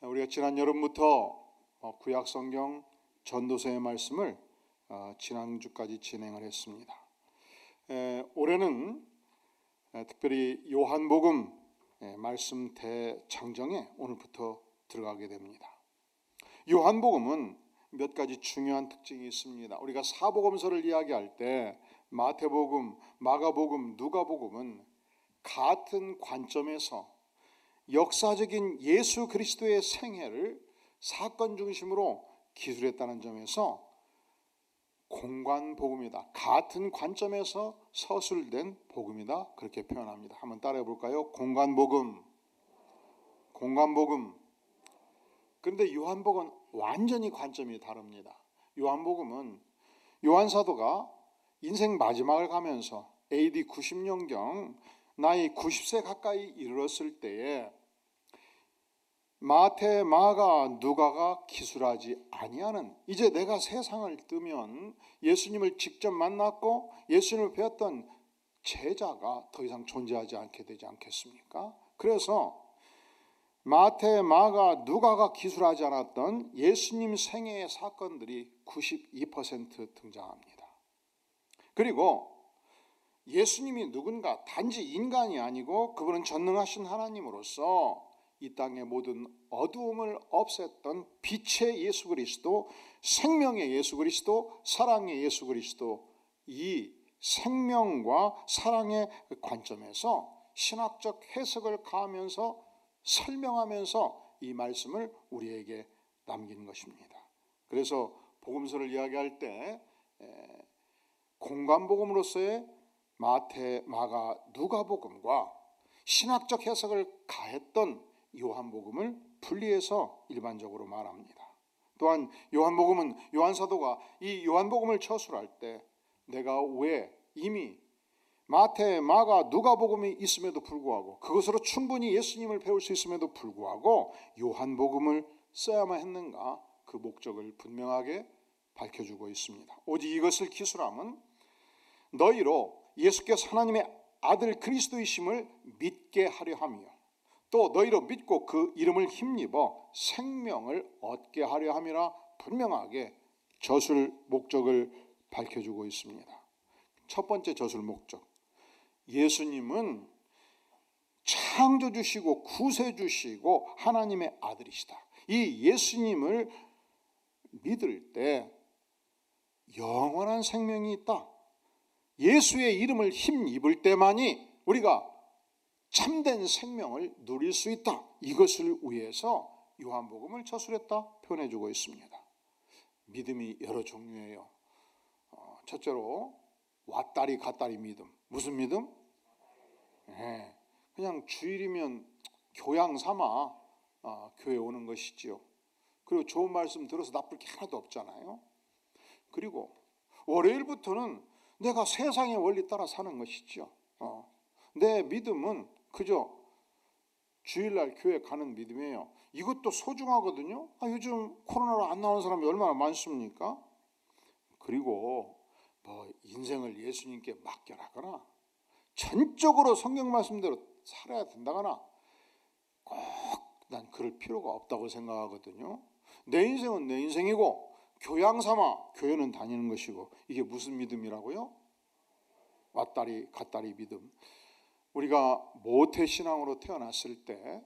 우리가 지난 여름부터 구약 성경 전도서의 말씀을 지난주까지 진행을 했습니다. 올해는 특별히 요한복음 말씀 대장정에 오늘부터 들어가게 됩니다. 요한복음은 몇 가지 중요한 특징이 있습니다. 우리가 사복음서를 이야기할 때 마태복음, 마가복음, 누가복음은 같은 관점에서 역사적인 예수 그리스도의 생애를 사건 중심으로 기술했다는 점에서 공관복음이다. 같은 관점에서 서술된 복음이다. 그렇게 표현합니다. 한번 따라해 볼까요? 공관복음. 그런데 요한복음은 완전히 관점이 다릅니다. 요한복음은 요한사도가 인생 마지막을 가면서 AD 90년경 나이 90세 가까이 이르렀을 때에 마태, 마가, 누가가 기술하지 아니하는, 이제 내가 세상을 뜨면 예수님을 직접 만났고 예수님을 배웠던 제자가 더 이상 존재하지 않게 되지 않겠습니까? 그래서 마태, 마가, 누가가 기술하지 않았던 예수님 생애의 사건들이 92% 등장합니다. 그리고 예수님이 누군가 단지 인간이 아니고 그분은 전능하신 하나님으로서 이 땅의 모든 어두움을 없앴던 빛의 예수 그리스도, 생명의 예수 그리스도, 사랑의 예수 그리스도, 이 생명과 사랑의 관점에서 신학적 해석을 가하면서 설명하면서 이 말씀을 우리에게 남긴 것입니다. 그래서 복음서를 이야기할 때 공관복음으로서의 마태, 마가, 누가복음과 신학적 해석을 가했던 요한복음을 분리해서 일반적으로 말합니다. 또한 요한복음은 요한사도가 이 요한복음을 저술할 때 내가 왜 이미 마태, 마가, 누가복음이 있음에도 불구하고 그것으로 충분히 예수님을 배울 수 있음에도 불구하고 요한복음을 써야만 했는가, 그 목적을 분명하게 밝혀주고 있습니다. 오직 이것을 기술함은 너희로 예수께서 하나님의 아들 그리스도이심을 믿게 하려 하며 또 너희로 믿고 그 이름을 힘입어 생명을 얻게 하려 함이라 분명하게 저술 목적을 밝혀주고 있습니다. 첫 번째 저술 목적, 예수님은 창조주시고 구세주시고 하나님의 아들이시다. 이 예수님을 믿을 때 영원한 생명이 있다. 예수의 이름을 힘입을 때만이 우리가 참된 생명을 누릴 수 있다. 이것을 위해서 요한복음을 저술했다 표현해주고 있습니다. 믿음이 여러 종류예요. 첫째로 왔다리 갔다리 믿음. 무슨 믿음? 그냥 주일이면 교양 삼아 교회 오는 것이지요. 그리고 좋은 말씀 들어서 나쁠 게 하나도 없잖아요. 그리고 월요일부터는 내가 세상의 원리 따라 사는 것이죠. 내 믿음은 그저 주일날 교회 가는 믿음이에요. 이것도 소중하거든요. 요즘 코로나로 안 나오는 사람이 얼마나 많습니까? 그리고 인생을 예수님께 맡겨라거나 전적으로 성경 말씀대로 살아야 된다거나 꼭 난 그럴 필요가 없다고 생각하거든요. 내 인생은 내 인생이고 교양 삼아 교회는 다니는 것이고, 이게 무슨 믿음이라고요? 왔다리 갔다리 믿음. 우리가 모태신앙으로 태어났을 때,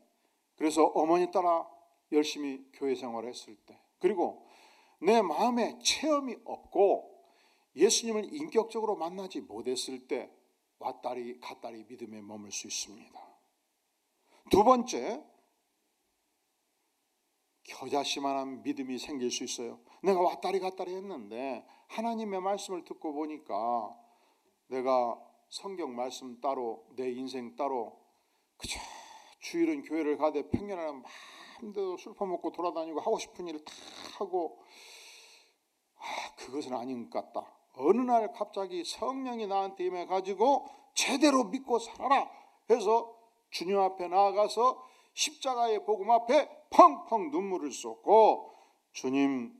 그래서 어머니 따라 열심히 교회 생활을 했을 때, 그리고 내 마음에 체험이 없고 예수님을 인격적으로 만나지 못했을 때 왔다리 갔다리 믿음에 머물 수 있습니다. 두 번째, 겨자씨만한 믿음이 생길 수 있어요. 내가 왔다리 갔다리 했는데 하나님의 말씀을 듣고 보니까 내가 성경 말씀 따로 내 인생 따로 그저 주일은 교회를 가되 평일에는 마음대로 술 퍼먹고 돌아다니고 하고 싶은 일을 다 하고 그것은 아닌 것 같다. 어느 날 갑자기 성령이 나한테 임해가지고 제대로 믿고 살아라 해서 주님 앞에 나아가서 십자가의 복음 앞에 펑펑 눈물을 쏟고 주님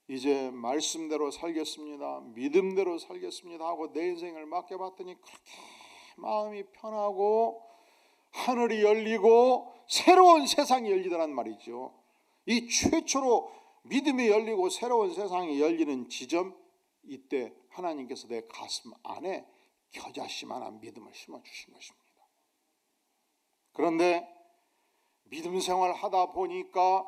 이제 말씀대로 살겠습니다, 믿음대로 살겠습니다 하고 내 인생을 맡겨봤더니 그렇게 마음이 편하고 하늘이 열리고 새로운 세상이 열리더란 말이죠. 이 최초로 믿음이 열리고 새로운 세상이 열리는 지점, 이때 하나님께서 내 가슴 안에 겨자씨만한 믿음을 심어주신 것입니다. 그런데 믿음 생활 하다 보니까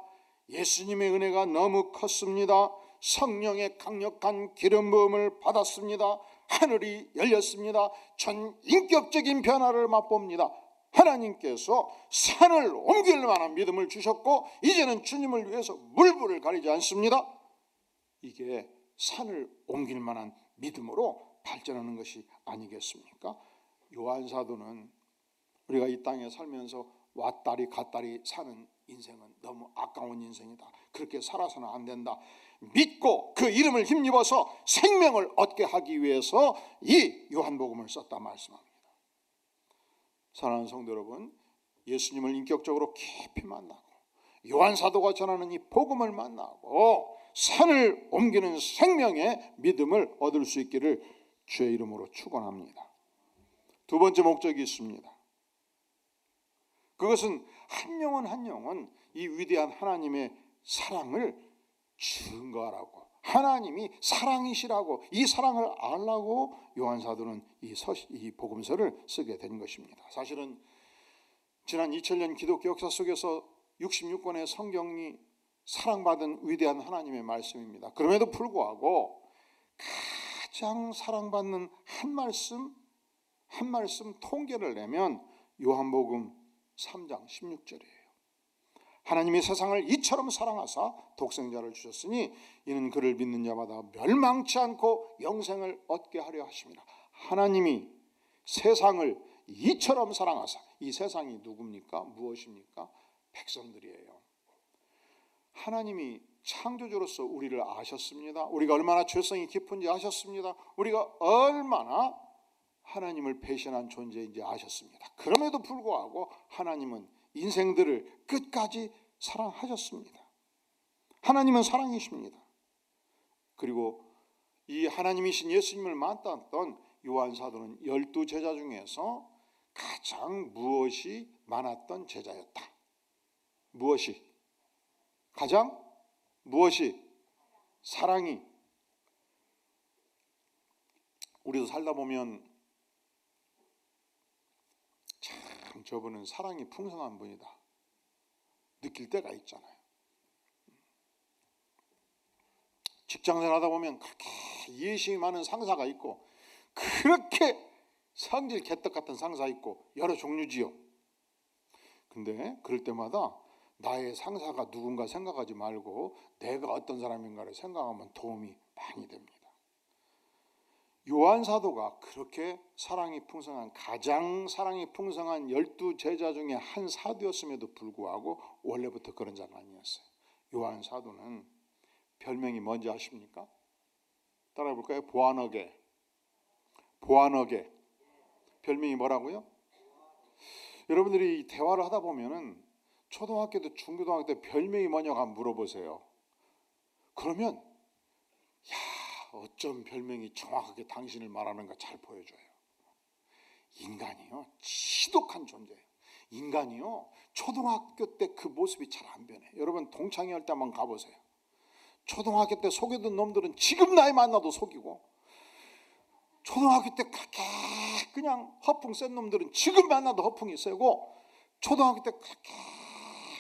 예수님의 은혜가 너무 컸습니다. 성령의 강력한 기름 부음을 받았습니다. 하늘이 열렸습니다. 전 인격적인 변화를 맛봅니다. 하나님께서 산을 옮길 만한 믿음을 주셨고 이제는 주님을 위해서 물불을 가리지 않습니다. 이게 산을 옮길 만한 믿음으로 발전하는 것이 아니겠습니까? 요한 사도는 우리가 이 땅에 살면서 왔다리 갔다리 사는 인생은 너무 아까운 인생이다. 그렇게 살아서는 안 된다. 믿고 그 이름을 힘입어서 생명을 얻게 하기 위해서 이 요한복음을 썼다 말씀합니다. 사랑하는 성도 여러분, 예수님을 인격적으로 깊이 만나고 요한 사도가 전하는 이 복음을 만나고 산을 옮기는 생명의 믿음을 얻을 수 있기를 주의 이름으로 축원합니다. 두 번째 목적이 있습니다. 그것은 한 영혼 한 영혼 이 위대한 하나님의 사랑을 증거하라고, 하나님이 사랑이시라고, 이 사랑을 알라고 요한 사도는 이 복음서를 쓰게 된 것입니다. 사실은 지난 2000년 기독교 역사 속에서 66권의 성경이 사랑받은 위대한 하나님의 말씀입니다. 그럼에도 불구하고 가장 사랑받는 한 말씀 통계를 내면 요한복음 3장 16절이에요. 하나님이 세상을 이처럼 사랑하사 독생자를 주셨으니 이는 그를 믿는 자마다 멸망치 않고 영생을 얻게 하려 하심이라. 하나님이 세상을 이처럼 사랑하사, 이 세상이 누굽니까? 무엇입니까? 백성들이에요. 하나님이 창조주로서 우리를 아셨습니다. 우리가 얼마나 죄성이 깊은지 아셨습니다. 우리가 얼마나 하나님을 배신한 존재인지 아셨습니다. 그럼에도 불구하고 하나님은 인생들을 끝까지 사랑하셨습니다. 하나님은 사랑이십니다. 그리고 이 하나님이신 예수님을 만났던 요한 사도는 12제자 중에서 가장 무엇이 많았던 제자였다. 무엇이? 사랑이. 우리도 살다 보면 참 저분은 사랑이 풍성한 분이다 느낄 때가 있잖아요. 직장생활 하다 보면 그렇게 이해심이 많은 상사가 있고 그렇게 성질 개떡 같은 상사 있고 여러 종류지요. 근데 그럴 때마다 나의 상사가 누군가 생각하지 말고 내가 어떤 사람인가를 생각하면 도움이 많이 됩니다. 요한 사도가 그렇게 사랑이 풍성한, 가장 사랑이 풍성한 12제자 중에 한 사도였음에도 불구하고 원래부터 그런 자가 아니었어요. 요한 사도는 별명이 뭔지 아십니까? 따라해 볼까요? 보아너게. 별명이 뭐라고요? 여러분들이 대화를 하다 보면은 초등학교 때 중고등학교 때 별명이 뭐냐고 한번 물어보세요. 그러면 어쩜 별명이 정확하게 당신을 말하는가 잘 보여줘요. 인간이요 지독한 존재예요. 인간이요 초등학교 때 그 모습이 잘 안 변해. 여러분 동창회 할 때 한번 가보세요. 초등학교 때 속이던 놈들은 지금 나이 만나도 속이고, 초등학교 때 그렇게 그냥 허풍 센 놈들은 지금 만나도 허풍이 세고, 초등학교 때 그렇게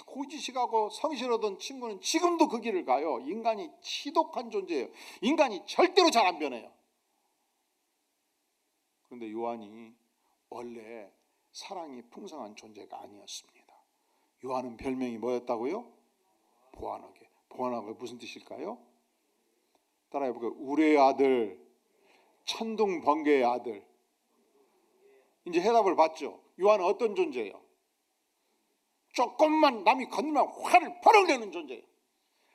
고지식하고 성실하던 친구는 지금도 그 길을 가요. 인간이 지독한 존재예요. 인간이 절대로 잘 안 변해요. 그런데 요한이 원래 사랑이 풍성한 존재가 아니었습니다. 요한은 별명이 뭐였다고요? 보아너게. 보아너게 무슨 뜻일까요? 따라해볼까요? 우레의 아들, 천둥 번개의 아들. 이제 해답을 봤죠. 요한은 어떤 존재예요? 조금만 남이 건들면 화를 버럭 내는 존재예요.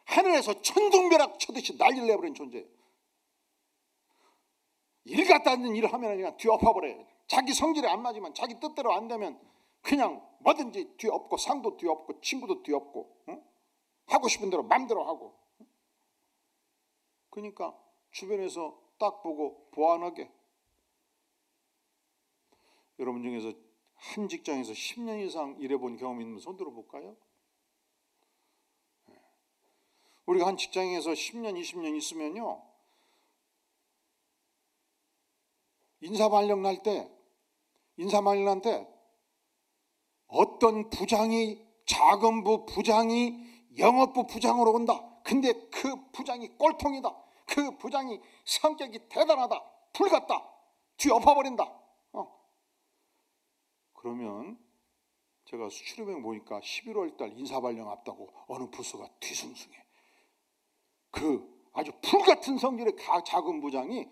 하늘에서 천둥벼락 쳐듯이 난리를 내버리는 존재예요. 일 같지 않는 일을 하면 그냥 뒤엎어버려요. 자기 성질에 안 맞으면, 자기 뜻대로 안 되면 그냥 뭐든지 뒤엎고, 상도 뒤엎고, 친구도 뒤엎고, 하고 싶은 대로 마음대로 하고. 그러니까 주변에서 딱 보고 보안하게. 여러분 중에서 한 직장에서 10년 이상 일해본 경험이 있는 분 손 들어볼까요? 우리가 한 직장에서 10년, 20년 있으면요, 인사말령 날 때 어떤 부장이, 자금부 부장이 영업부 부장으로 온다. 근데 그 부장이 꼴통이다. 그 부장이 성격이 대단하다. 불같다. 뒤 엎어버린다. 그러면 제가 수출입행 보니까 11월 달 인사발령 앞다고 어느 부서가 뒤숭숭해. 그 아주 불같은 성질의 자금부장이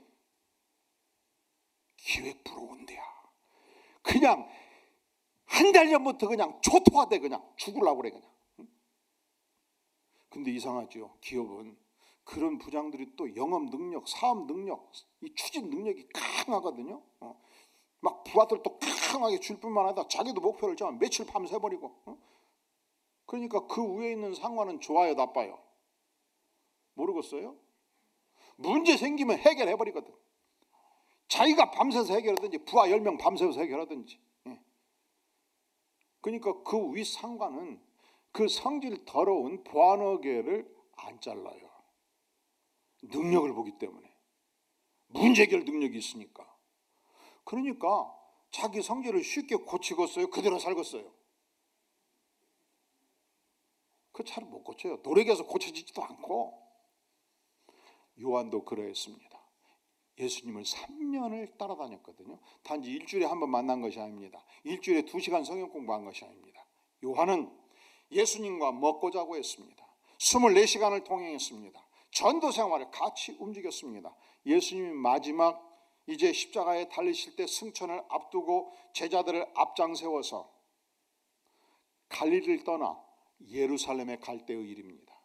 기획부로 온대야. 그냥 한 달 전부터 그냥 초토화돼. 그냥 죽으려고 그래. 그냥. 근데 이상하죠. 기업은 그런 부장들이 또 영업 능력, 사업 능력, 이 추진 능력이 강하거든요. 막 부하들도 강하게 줄 뿐만 아니라 자기도 목표를 정하면 며칠 밤새버리고. 그러니까 그 위에 있는 상관은 좋아요, 나빠요? 모르겠어요? 문제 생기면 해결해버리거든. 자기가 밤새서 해결하든지 부하 10명 밤새서 해결하든지. 그러니까 그 위 상관은 그 성질 더러운 보안어개를 안 잘라요. 능력을 보기 때문에. 문제 해결 능력이 있으니까. 그러니까 자기 성질을 쉽게 고치겠어요? 그대로 살겠어요? 그 잘 못 고쳐요. 노력해서 고쳐지지도 않고. 요한도 그러했습니다. 예수님을 3년을 따라다녔거든요. 단지 일주일에 한 번 만난 것이 아닙니다. 일주일에 2시간 성경 공부한 것이 아닙니다. 요한은 예수님과 먹고 자고 했습니다. 24시간을 동행했습니다. 전도 생활을 같이 움직였습니다. 예수님이 마지막 이제 십자가에 달리실 때 승천을 앞두고 제자들을 앞장 세워서 갈릴리를 떠나 예루살렘에 갈 때의 일입니다.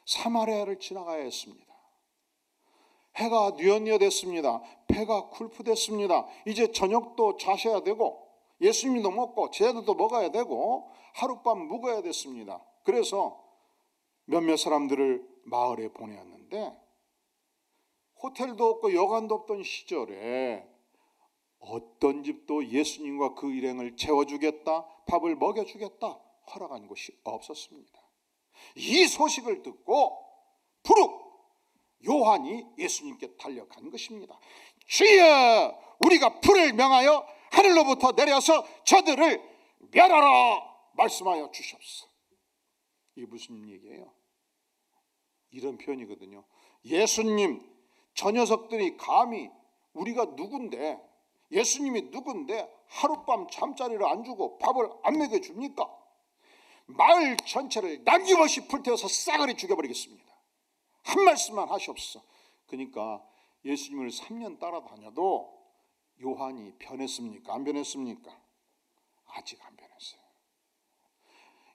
사마리아를 지나가야 했습니다. 해가 뉘엿뉘엿했습니다. 배가 굴프됐습니다. 이제 저녁도 자셔야 되고 예수님도 먹고 제자들도 먹어야 되고 하룻밤 묵어야 됐습니다. 그래서 몇몇 사람들을 마을에 보내었는데 호텔도 없고 여관도 없던 시절에 어떤 집도 예수님과 그 일행을 채워주겠다, 밥을 먹여주겠다 허락한 곳이 없었습니다. 이 소식을 듣고 부룩 요한이 예수님께 달려간 것입니다. 주여, 우리가 불을 명하여 하늘로부터 내려서 저들을 멸하라 말씀하여 주시옵소서. 이게 무슨 얘기예요? 이런 표현이거든요. 예수님, 저 녀석들이 감히 우리가 누군데, 예수님이 누군데 하룻밤 잠자리를 안 주고 밥을 안 먹여줍니까? 마을 전체를 남김없이 불태워서 싸그리 죽여버리겠습니다. 한 말씀만 하시옵소서. 그러니까 예수님을 3년 따라다녀도 요한이 변했습니까? 안 변했습니까? 아직 안 변했어요.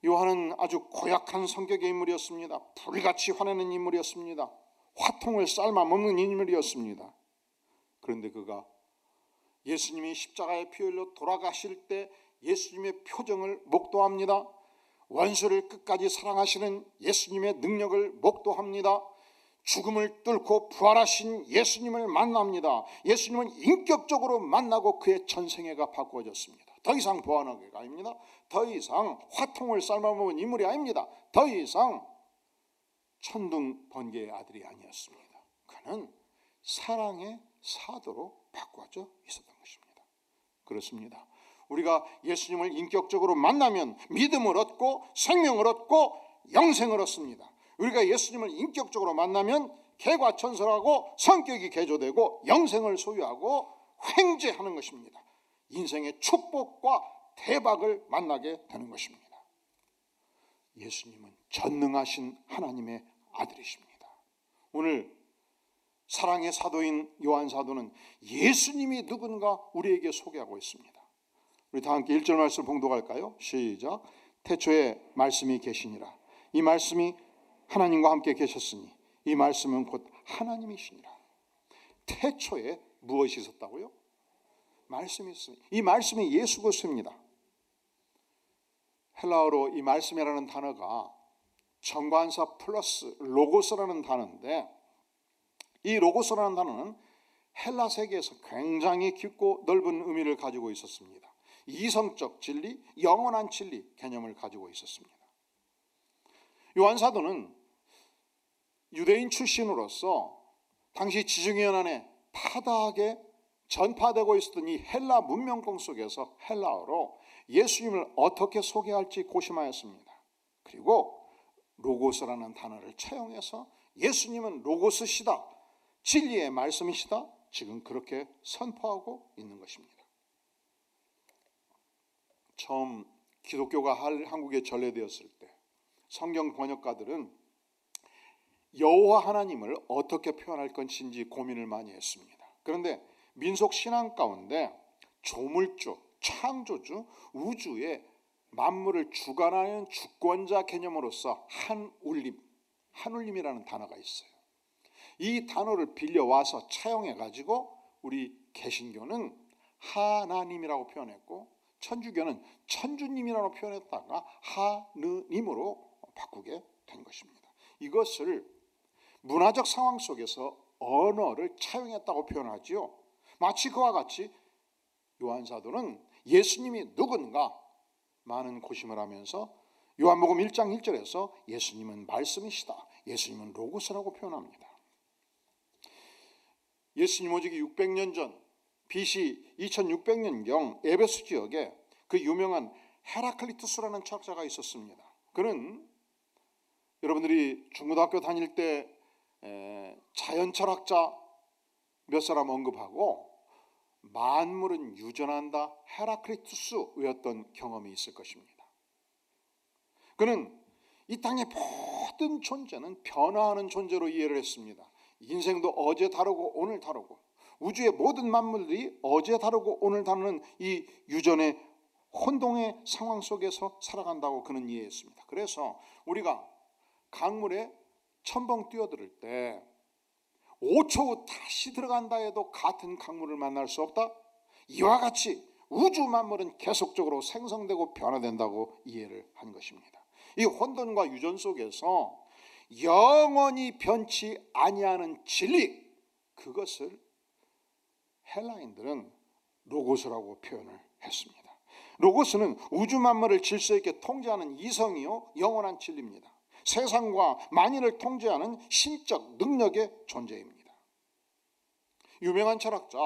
요한은 아주 고약한 성격의 인물이었습니다. 불같이 화내는 인물이었습니다. 화통을 삶아 먹는 인물이었습니다. 그런데 그가 예수님이 십자가에 피 흘려 돌아가실 때 예수님의 표정을 목도합니다. 원수를 끝까지 사랑하시는 예수님의 능력을 목도합니다. 죽음을 뚫고 부활하신 예수님을 만납니다. 예수님은 인격적으로 만나고 그의 전생애가 바꾸어졌습니다. 더 이상 보안하게가 아닙니다. 더 이상 화통을 삶아먹은 인물이 아닙니다. 더 이상 천둥 번개의 아들이 아니었습니다. 그는 사랑의 사도로 바꿔져 있었던 것입니다. 그렇습니다. 우리가 예수님을 인격적으로 만나면 믿음을 얻고 생명을 얻고 영생을 얻습니다. 우리가 예수님을 인격적으로 만나면 개과천선하고 성격이 개조되고 영생을 소유하고 횡재하는 것입니다. 인생의 축복과 대박을 만나게 되는 것입니다. 예수님은 전능하신 하나님의 아들이십니다. 오늘 사랑의 사도인 요한 사도는 예수님이 누군가 우리에게 소개하고 있습니다. 우리 다 함께 1절 말씀 봉독할까요? 시작. 태초에 말씀이 계시니라. 이 말씀이 하나님과 함께 계셨으니 이 말씀은 곧 하나님이시니라. 태초에 무엇이 있었다고요? 말씀이 있습니다. 이 말씀이 예수 그리스도입니다. 헬라어로 이 말씀이라는 단어가 정관사 플러스 로고스라는 단어인데, 이 로고스라는 단어는 헬라 세계에서 굉장히 깊고 넓은 의미를 가지고 있었습니다. 이성적 진리, 영원한 진리 개념을 가지고 있었습니다. 요한 사도는 유대인 출신으로서 당시 지중해연안에 파다하게 전파되고 있었던 이 헬라 문명권 속에서 헬라어로 예수님을 어떻게 소개할지 고심하였습니다. 그리고 로고스라는 단어를 차용해서 예수님은 로고스시다, 진리의 말씀이시다, 지금 그렇게 선포하고 있는 것입니다. 처음 기독교가 한국에 전래되었을 때 성경 번역가들은 여호와 하나님을 어떻게 표현할 것인지 고민을 많이 했습니다. 그런데 민속 신앙 가운데 조물주, 창조주, 우주의 만물을 주관하는 주권자 개념으로서 한울림이라는 단어가 있어요. 이 단어를 빌려와서 차용해가지고 우리 개신교는 하나님이라고 표현했고, 천주교는 천주님이라고 표현했다가 하느님으로 바꾸게 된 것입니다. 이것을 문화적 상황 속에서 언어를 차용했다고 표현하지요. 마치 그와 같이 요한사도는 예수님이 누군가 많은 고심을 하면서 요한복음 1장 1절에서 예수님은 말씀이시다, 예수님은 로고스라고 표현합니다. 예수님 오시기 600년 전 BC 2600년경 에베소 지역에 그 유명한 헤라클리투스라는 철학자가 있었습니다. 그는 여러분들이 중고등학교 다닐 때 자연철학자 몇 사람 언급하고 만물은 유전한다, 헤라클리투스 외웠던 경험이 있을 것입니다. 그는 이 땅의 모든 존재는 변화하는 존재로 이해를 했습니다. 인생도 어제 다르고 오늘 다르고 우주의 모든 만물들이 어제 다르고 오늘 다르는 이 유전의 혼동의 상황 속에서 살아간다고 그는 이해했습니다. 그래서 우리가 강물에 첨벙 뛰어들 때 5초 후 다시 들어간다 해도 같은 강물을 만날 수 없다. 이와 같이 우주 만물은 계속적으로 생성되고 변화된다고 이해를 한 것입니다. 이 혼돈과 유전 속에서 영원히 변치 아니하는 진리, 그것을 헬라인들은 로고스라고 표현을 했습니다. 로고스는 우주 만물을 질서 있게 통제하는 이성이요 영원한 진리입니다. 세상과 만인을 통제하는 신적 능력의 존재입니다. 유명한 철학자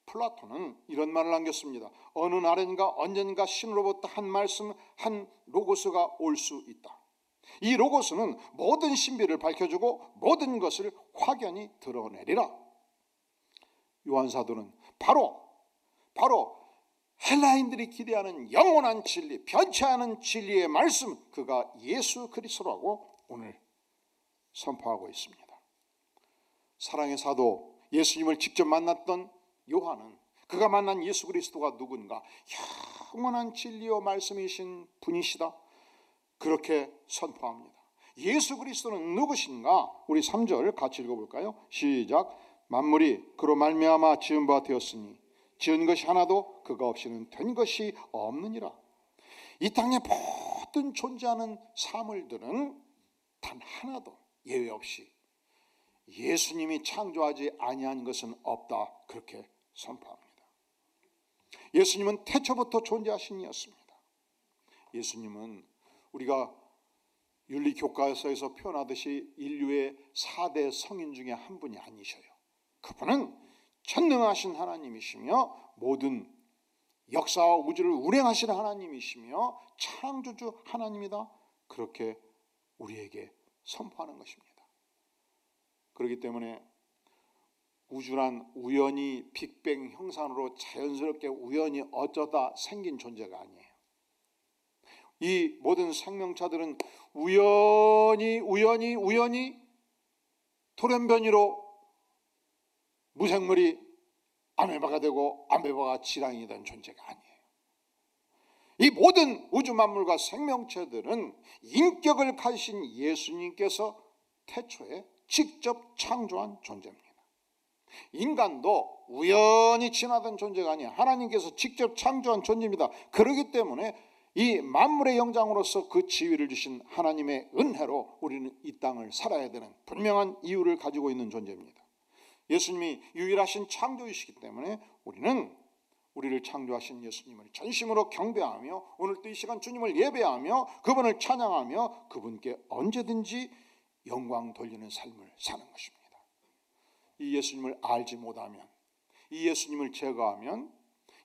플라톤은 이런 말을 남겼습니다. 어느 날인가 언젠가 신으로부터 한 말씀, 한 로고스가 올 수 있다. 이 로고스는 모든 신비를 밝혀주고 모든 것을 확연히 드러내리라. 요한사도는 바로 헬라인들이 기대하는 영원한 진리, 변치 않은 진리의 말씀, 그가 예수 그리스도라고 오늘 선포하고 있습니다. 사랑의 사도 예수님을 직접 만났던 요한은 그가 만난 예수 그리스도가 누군가, 영원한 진리요 말씀이신 분이시다, 그렇게 선포합니다. 예수 그리스도는 누구신가? 우리 3절 같이 읽어볼까요? 시작. 만물이 그로 말미암아 지은 바 되었으니 지은 것이 하나도 그가 없이는 된 것이 없느니라. 이 땅에 모든 존재하는 사물들은 단 하나도 예외 없이 예수님이 창조하지 아니한 것은 없다, 그렇게 선포합니다. 예수님은 태초부터 존재하신 이였습니다. 예수님은 우리가 윤리교과서에서 표현하듯이 인류의 4대 성인 중에 한 분이 아니셔요. 그분은 전능하신 하나님이시며 모든 역사와 우주를 운행하시는 하나님이시며 창조주 하나님이다, 그렇게 우리에게 선포하는 것입니다. 그렇기 때문에 우주란 우연히 빅뱅 형상으로 자연스럽게 우연히 어쩌다 생긴 존재가 아니에요. 이 모든 생명체들은 우연히 돌연변이로 무생물이 아메바가 되고 아메바가 지랑이 된 존재가 아니에요. 이 모든 우주 만물과 생명체들은 인격을 가지신 예수님께서 태초에 직접 창조한 존재입니다. 인간도 우연히 진화된 존재가 아니에요. 하나님께서 직접 창조한 존재입니다. 그렇기 때문에 이 만물의 영장으로서 그 지위를 주신 하나님의 은혜로 우리는 이 땅을 살아야 되는 분명한 이유를 가지고 있는 존재입니다. 예수님이 유일하신 창조이시기 때문에 우리는 우리를 창조하신 예수님을 전심으로 경배하며 오늘도 이 시간 주님을 예배하며 그분을 찬양하며 그분께 언제든지 영광 돌리는 삶을 사는 것입니다. 이 예수님을 알지 못하면, 이 예수님을 제거하면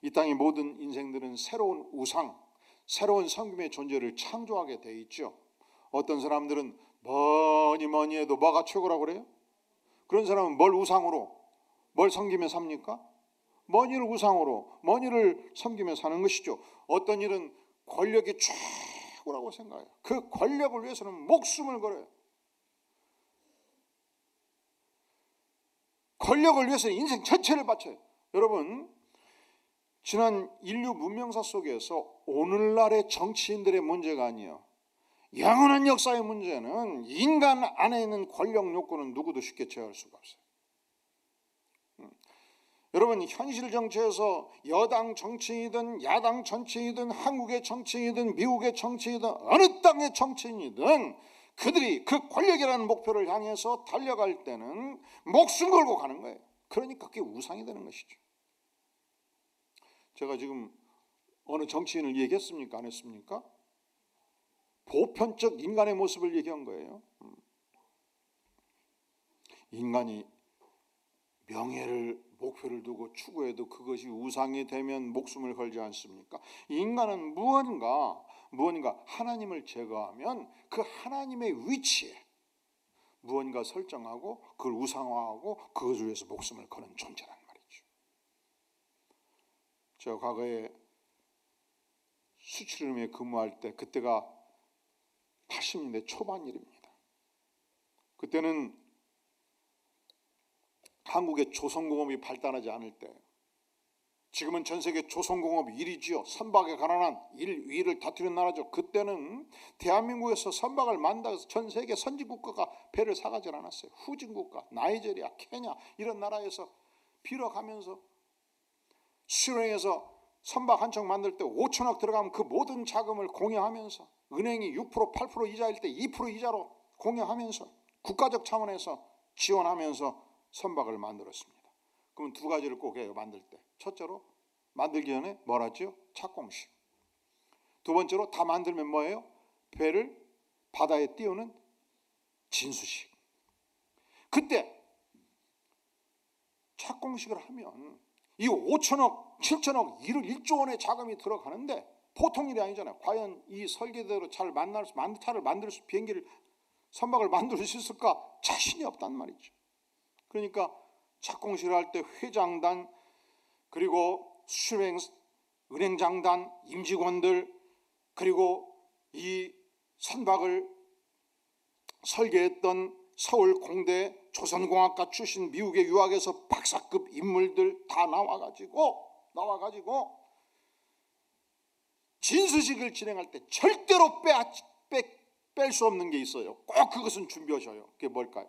이 땅의 모든 인생들은 새로운 우상, 새로운 섬김의 존재를 창조하게 돼 있죠. 어떤 사람들은 뭐니 해도 뭐가 최고라고 그래요? 그런 사람은 뭘 우상으로, 뭘 섬기며 삽니까? 뭔 일을 우상으로, 뭔 일을 섬기며 사는 것이죠. 어떤 일은 권력이 최고라고 생각해요. 그 권력을 위해서는 목숨을 걸어요. 권력을 위해서 인생 전체를 바쳐요. 여러분, 지난 인류 문명사 속에서 오늘날의 정치인들의 문제가 아니에요. 영원한 역사의 문제는 인간 안에 있는 권력 욕구는 누구도 쉽게 제어할 수가 없어요. 여러분, 현실 정치에서 여당 정치인이든 야당 정치인이든 한국의 정치인이든 미국의 정치인이든 어느 땅의 정치인이든 그들이 그 권력이라는 목표를 향해서 달려갈 때는 목숨 걸고 가는 거예요. 그러니까 그게 우상이 되는 것이죠. 제가 지금 어느 정치인을 얘기했습니까? 안 했습니까? 보편적 인간의 모습을 얘기한 거예요. 인간이 명예를 목표를 두고 추구해도 그것이 우상이 되면 목숨을 걸지 않습니까? 인간은 무언가 하나님을 제거하면 그 하나님의 위치에 무언가 설정하고 그걸 우상화하고 그것을 위해서 목숨을 거는 존재란 말이죠. 제가 과거에 수출은행에 근무할 때 그때가 80년대 초반 일입니다. 그때는 한국의 조선공업이 발달하지 않을 때, 지금은 전 세계 조선공업 1위지요. 선박에 가난한 1, 2위를 다투는 나라죠. 그때는 대한민국에서 선박을 만들어서 해서 전 세계 선진국가가 배를 사가지 않았어요. 후진국가, 나이지리아, 케냐 이런 나라에서 빌어가면서 수출은행에서 선박 한 척 만들 때 5천억 들어가면 그 모든 자금을 공여하면서 은행이 6%, 8% 이자일 때 2% 이자로 공여하면서 국가적 차원에서 지원하면서 선박을 만들었습니다. 그러면 두 가지를 꼭 해요. 만들 때. 첫째로 만들기 전에 뭘 하죠? 착공식. 두 번째로 다 만들면 뭐예요? 배를 바다에 띄우는 진수식. 그때 착공식을 하면 이 5천억, 7천억, 1조 원의 자금이 들어가는데 보통 일이 아니잖아요. 과연 이 설계대로 차를 만들 수, 비행기를, 선박을 만들 수 있을까? 자신이 없단 말이죠. 그러니까 착공식을 할 때 회장단, 그리고 수출은행, 은행장단, 임직원들, 그리고 이 선박을 설계했던 서울 공대 조선공학과 출신 미국의 유학에서 박사급 인물들 다 나와가지고 진수식을 진행할 때 절대로 뺄 수 없는 게 있어요. 꼭 그것은 준비하셔요. 그게 뭘까요?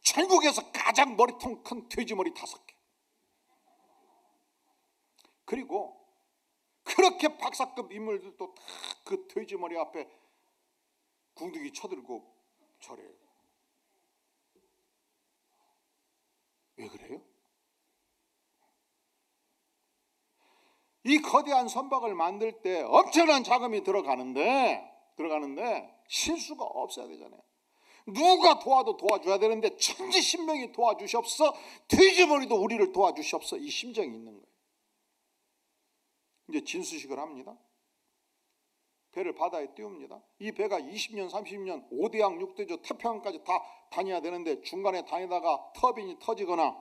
전국에서 가장 머리통 큰 돼지머리 5개. 그리고 그렇게 박사급 인물들도 다 그 돼지머리 앞에 궁둥이 쳐들고 절해요. 왜 그래요? 이 거대한 선박을 만들 때 엄청난 자금이 들어가는데 실수가 없어야 되잖아요. 누가 도와줘야 되는데 천지신명이 도와주시옵소서, 돼지머리도 우리를 도와주시옵소서, 이 심정이 있는 거예요. 이제 진수식을 합니다. 배를 바다에 띄웁니다. 이 배가 20년 30년 5대양 6대조 태평양까지 다 다녀야 되는데 중간에 다니다가 터빈이 터지거나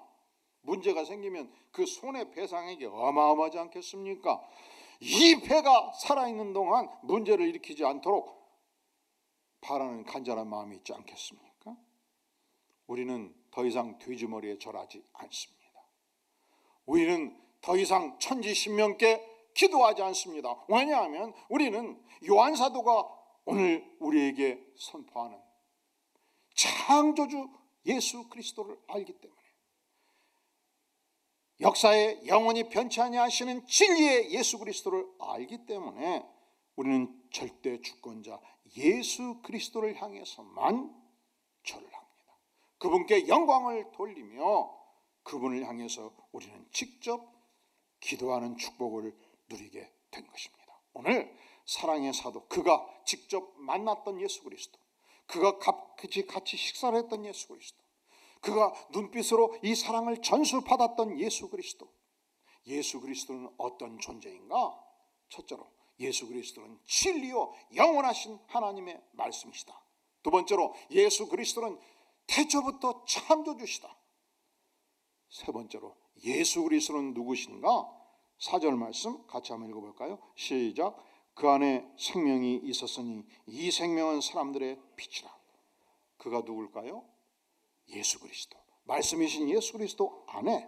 문제가 생기면 그 손해배상액이 어마어마하지 않겠습니까? 이 배가 살아있는 동안 문제를 일으키지 않도록 바라는 간절한 마음이 있지 않겠습니까? 우리는 더 이상 돼지머리에 절하지 않습니다. 우리는 더 이상 천지신명께 기도하지 않습니다. 왜냐하면 우리는 요한사도가 오늘 우리에게 선포하는 창조주 예수 그리스도를 알기 때문에, 역사에 영원히 변치 아니하시는 진리의 예수 그리스도를 알기 때문에 우리는 절대 주권자 예수 그리스도를 향해서만 절을 합니다. 그분께 영광을 돌리며 그분을 향해서 우리는 직접 기도하는 축복을 누리게 된 것입니다. 오늘 사랑의 사도, 그가 직접 만났던 예수 그리스도, 그가 같이 식사를 했던 예수 그리스도, 그가 눈빛으로 이 사랑을 전수받았던 예수 그리스도. 예수 그리스도는 어떤 존재인가? 첫째로 예수 그리스도는 진리요 영원하신 하나님의 말씀이시다. 두 번째로 예수 그리스도는 태초부터 창조주시다. 세 번째로 예수 그리스도는 누구신가? 4절 말씀 같이 한번 읽어볼까요? 시작. 그 안에 생명이 있었으니 이 생명은 사람들의 빛이라. 그가 누굴까요? 예수 그리스도. 말씀이신 예수 그리스도 안에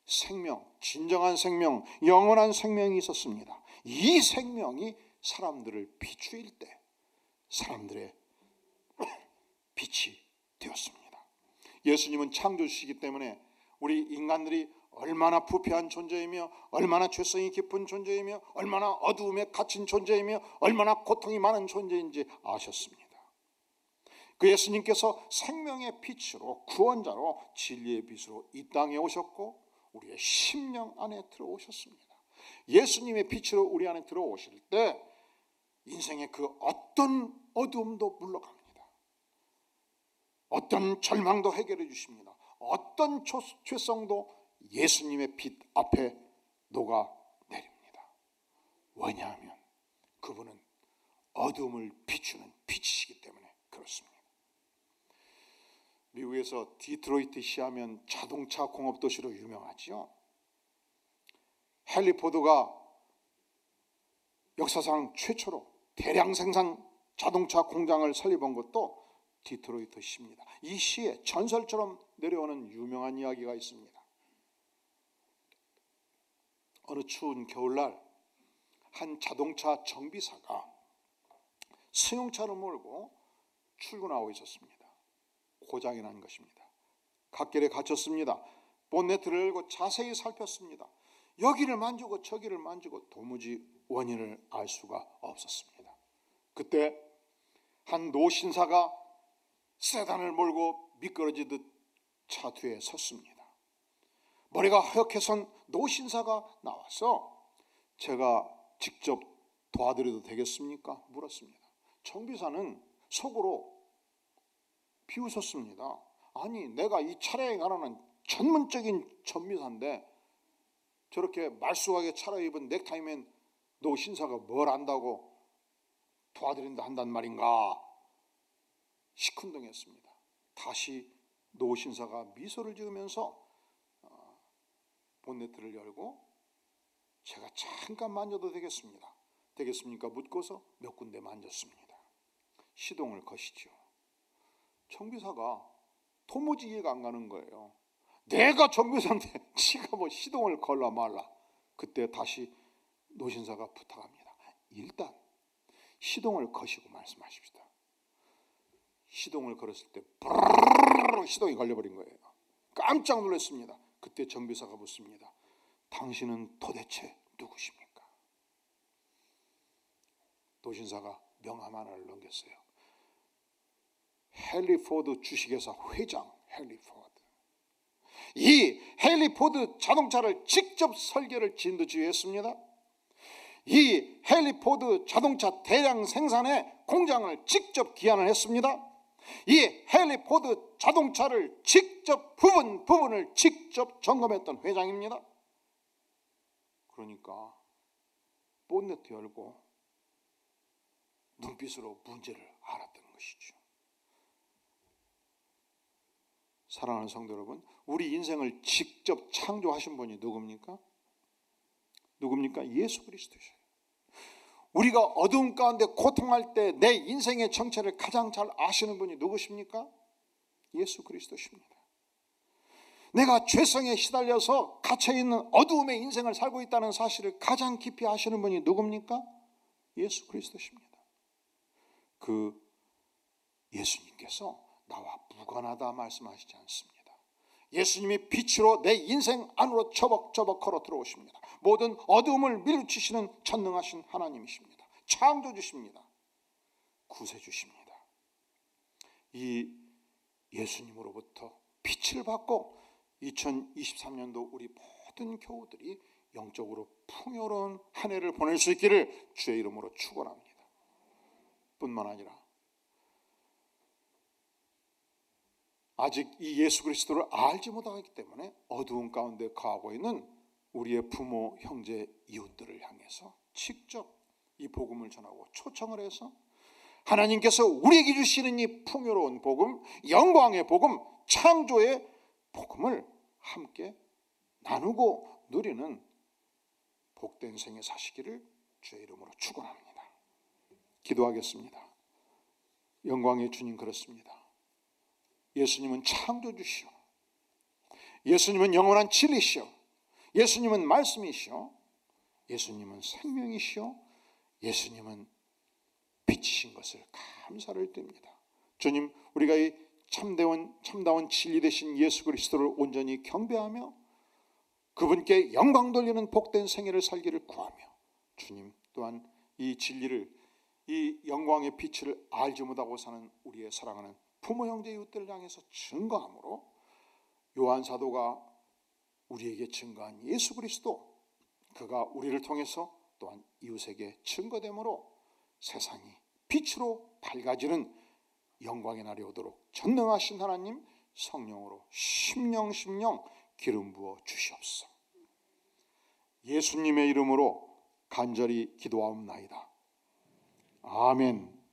생명, 진정한 생명, 영원한 생명이 있었습니다. 이 생명이 사람들을 비추일 때 사람들의 빛이 되었습니다. 예수님은 창조주시기 때문에 우리 인간들이 얼마나 부패한 존재이며 얼마나 죄성이 깊은 존재이며 얼마나 어두움에 갇힌 존재이며 얼마나 고통이 많은 존재인지 아셨습니다. 그 예수님께서 생명의 빛으로 구원자로 진리의 빛으로 이 땅에 오셨고 우리의 심령 안에 들어오셨습니다. 예수님의 빛으로 우리 안에 들어오실 때 인생의 그 어떤 어두움도 물러갑니다. 어떤 절망도 해결해 주십니다. 어떤 죄성도 예수님의 빛 앞에 녹아내립니다. 왜냐하면 그분은 어둠을 비추는 빛이시기 때문에 그렇습니다. 미국에서 디트로이트 시하면 자동차 공업 도시로 유명하지요. 헨리 포드가 역사상 최초로 대량 생산 자동차 공장을 설립한 것도 디트로이트 시입니다. 이 시에 전설처럼 내려오는 유명한 이야기가 있습니다. 어느 추운 겨울날 한 자동차 정비사가 승용차를 몰고 출근하고 있었습니다. 고장이 난 것입니다. 갓길에 갇혔습니다. 본네트를 열고 자세히 살폈습니다. 여기를 만지고 저기를 만지고 도무지 원인을 알 수가 없었습니다. 그때 한 노신사가 세단을 몰고 미끄러지듯 차 뒤에 섰습니다. 머리가 하얗게 선 노신사가 나와서 제가 직접 도와드려도 되겠습니까? 물었습니다. 정비사는 속으로 비웃었습니다. 아니, 내가 이 차량에 관한 전문적인 전비사인데 저렇게 말쑥하게 차려입은 넥타이맨 노신사가 뭘 안다고 도와드린다 한단 말인가? 시큰둥했습니다. 다시 노신사가 미소를 지으면서 본네트를 열고 제가 잠깐 만져도 되겠습니까? 묻고서 몇 군데 만졌습니다. 시동을 거시죠. 정비사가 도무지 이해가 안 가는 거예요. 내가 정비사인데 지가 뭐 시동을 걸라 말라. 그때 다시 노신사가 부탁합니다. 일단 시동을 거시고 말씀하십시다. 시동을 걸었을 때 브르르르 시동이 걸려버린 거예요. 깜짝 놀랐습니다. 그때 정비사가 묻습니다. 당신은 도대체 누구십니까? 노신사가 명함 하나를 넘겼어요. 헨리 포드 주식회사 회장 헨리 포드. 이 헨리 포드 자동차를 직접 설계를 진두지휘했습니다. 이 헨리 포드 자동차 대량 생산에 공장을 직접 기한을 했습니다. 이 헨리 포드 자동차를 직접 부분을 직접 점검했던 회장입니다. 그러니까 본네트 열고 눈빛으로 문제를 알았던 것이죠. 사랑하는 성도 여러분, 우리 인생을 직접 창조하신 분이 누굽니까? 예수 그리스도셔요. 우리가 어두움 가운데 고통할 때 내 인생의 정체를 가장 잘 아시는 분이 누구십니까? 예수 그리스도십니다. 내가 죄성에 시달려서 갇혀있는 어두움의 인생을 살고 있다는 사실을 가장 깊이 아시는 분이 누굽니까? 예수 그리스도십니다. 그 예수님께서 나와 무관하다 말씀하시지 않습니다. 예수님이 빛으로 내 인생 안으로 저벅저벅 걸어 들어오십니다. 모든 어두움을 밀치시는 전능하신 하나님이십니다. 창조주십니다. 구세주십니다. 이 예수님으로부터 빛을 받고 2023년도 우리 모든 교우들이 영적으로 풍요로운 한 해를 보낼 수 있기를 주의 이름으로 축원합니다. 뿐만 아니라 아직 이 예수 그리스도를 알지 못하기 때문에 어두운 가운데 거하고 있는 우리의 부모, 형제, 이웃들을 향해서 직접 이 복음을 전하고 초청을 해서 하나님께서 우리에게 주시는 이 풍요로운 복음, 영광의 복음, 창조의 복음을 함께 나누고 누리는 복된 생애 사시기를 주의 이름으로 축원합니다. 기도하겠습니다. 영광의 주님, 그렇습니다. 예수님은 창조주시오. 예수님은 영원한 진리시오. 예수님은 말씀이시오. 예수님은 생명이시오. 예수님은 빛이신 것을 감사를 드립니다. 주님, 우리가 이 참다운 진리 되신 예수 그리스도를 온전히 경배하며 그분께 영광 돌리는 복된 생애를 살기를 구하며, 주님 또한 이 진리를, 이 영광의 빛을 알지 못하고 사는 우리의 사랑하는 부모, 형제, 이웃들을 향해서 증거함으로 요한 사도가 우리에게 증거한 예수 그리스도, 그가 우리를 통해서 또한 이웃에게 증거됨으로 세상이 빛으로 밝아지는 영광의 날이 오도록 전능하신 하나님 성령으로 심령 기름 부어 주시옵소서. 예수님의 이름으로 간절히 기도하옵나이다. 아멘.